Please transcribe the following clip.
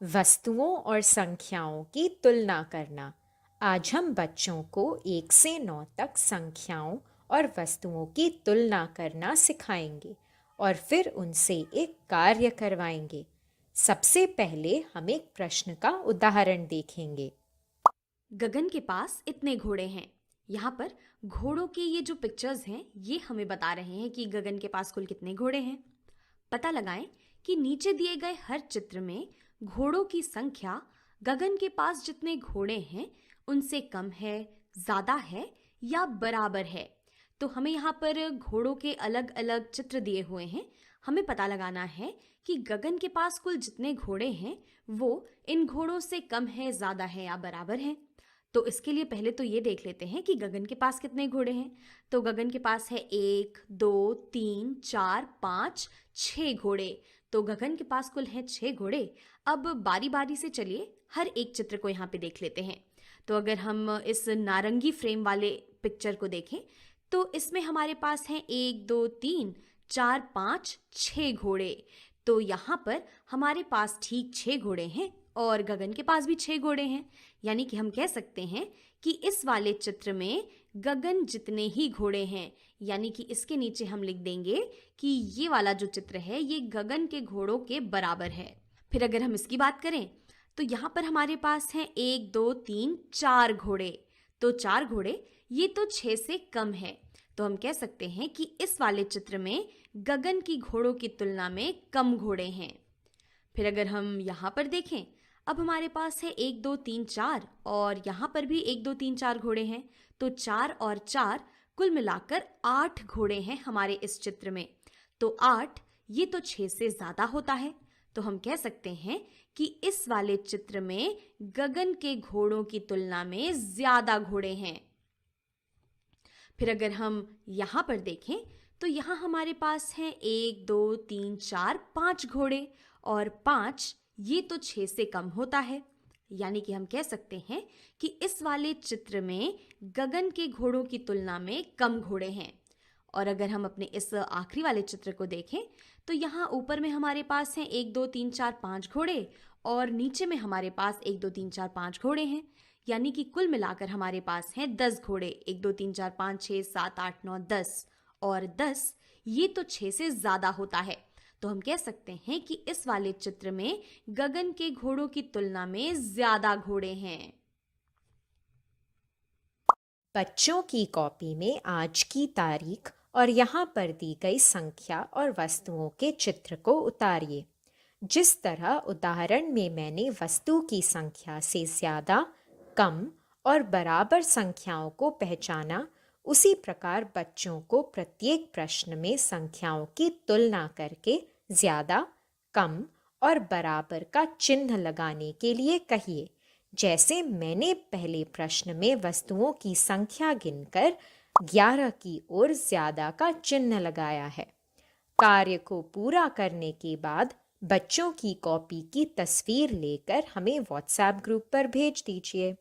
वस्तुओं और संख्याओं की तुलना करना। आज हम बच्चों को 1 से 9 तक संख्याओं और वस्तुओं की तुलना करना सिखाएंगे और फिर उनसे एक कार्य करवाएंगे। सबसे पहले हम एक प्रश्न का उदाहरण देखेंगे। गगन के पास इतने घोड़े हैं। यहाँ पर घोड़ों की ये जो पिक्चर्स हैं ये हमें बता रहे हैं कि गगन के पास कुल कितने घोड़े हैं। पता लगाएं कि नीचे दिए गए हर चित्र में घोड़ों की संख्या गगन के पास जितने घोड़े हैं उनसे कम है, ज्यादा है या बराबर है। तो हमें यहाँ पर घोड़ों के अलग अलग चित्र दिए हुए हैं। हमें पता लगाना है कि गगन के पास कुल जितने घोड़े हैं वो इन घोड़ों से कम है, ज्यादा है या बराबर है। तो इसके लिए पहले तो ये देख लेते हैं कि गगन के पास कितने घोड़े हैं। तो गगन के पास है 1, 2, 3, 4, 5, 6 घोड़े। तो गगन के पास कुल हैं 6 घोड़े। अब बारी बारी से चलिए हर एक चित्र को यहाँ पे देख लेते हैं। तो अगर हम इस नारंगी फ्रेम वाले पिक्चर को देखें तो इसमें हमारे पास हैं 1, 2, 3, 4, 5, 6 घोड़े। तो यहाँ पर हमारे पास ठीक 6 घोड़े हैं और गगन के पास भी 6 घोड़े हैं। यानी कि हम कह सकते हैं कि इस वाले चित्र में गगन जितने ही घोड़े हैं। यानी कि इसके नीचे हम लिख देंगे कि ये वाला जो चित्र है ये गगन के घोड़ों के बराबर है। फिर अगर हम इसकी बात करें तो यहाँ पर हमारे पास हैं 1, 2, 3, 4 घोड़े। तो 4 घोड़े ये तो 6 से कम है। तो हम कह सकते हैं कि इस वाले चित्र में गगन की घोड़ों की तुलना में कम घोड़े हैं। फिर अगर हम यहाँ पर देखें, अब हमारे पास है 1, 2, 3, 4 और यहाँ पर भी 1, 2, 3, 4 घोड़े हैं। तो 4 और 4 कुल मिलाकर 8 घोड़े हैं हमारे इस चित्र में। तो 8 ये तो 6 से ज्यादा होता है। तो हम कह सकते हैं कि इस वाले चित्र में गगन के घोड़ों की तुलना में ज्यादा घोड़े हैं। फिर अगर हम यहाँ पर देखें तो यहाँ हमारे पास हैं 1, 2, 3, 4, 5 घोड़े और 5 ये तो 6 से कम होता है। यानी कि हम कह सकते हैं कि इस वाले चित्र में गगन के घोड़ों की तुलना में कम घोड़े हैं। और अगर हम अपने इस आखिरी वाले चित्र को देखें तो यहाँ ऊपर में हमारे पास हैं 1, 2, 3, 4, 5 घोड़े और नीचे में हमारे पास 1, 2, 3, 4, 5 घोड़े हैं। यानी कि कुल मिलाकर हमारे पास हैं 10 घोड़े। 1, 2, 3, 4, 5, 6, 7, 8, 9, 10 और 10 ये तो 6 से ज्यादा होता है। तो हम कह सकते हैं कि इस वाले चित्र में गगन के घोड़ों की तुलना में ज्यादा घोड़े हैं। बच्चों की कॉपी में आज की तारीख और यहाँ पर दी गई संख्या और वस्तुओं के चित्र को उतारिए। जिस तरह उदाहरण में मैंने वस्तु की संख्या से ज़्यादा, कम और बराबर संख्याओं को पहचाना, उसी प्रकार बच्चों को प्रत्येक प्रश्न में संख्याओं की तुलना करके ज़्यादा, कम और बराबर का चिन्ह लगाने के लिए कहिए। जैसे मैंने पहले प्रश्न में वस्तुओं की संख्या गिनकर 11 की ओर ज्यादा का चिन्ह लगाया है। कार्य को पूरा करने के बाद बच्चों की कॉपी की तस्वीर लेकर हमें व्हाट्सएप ग्रुप पर भेज दीजिए।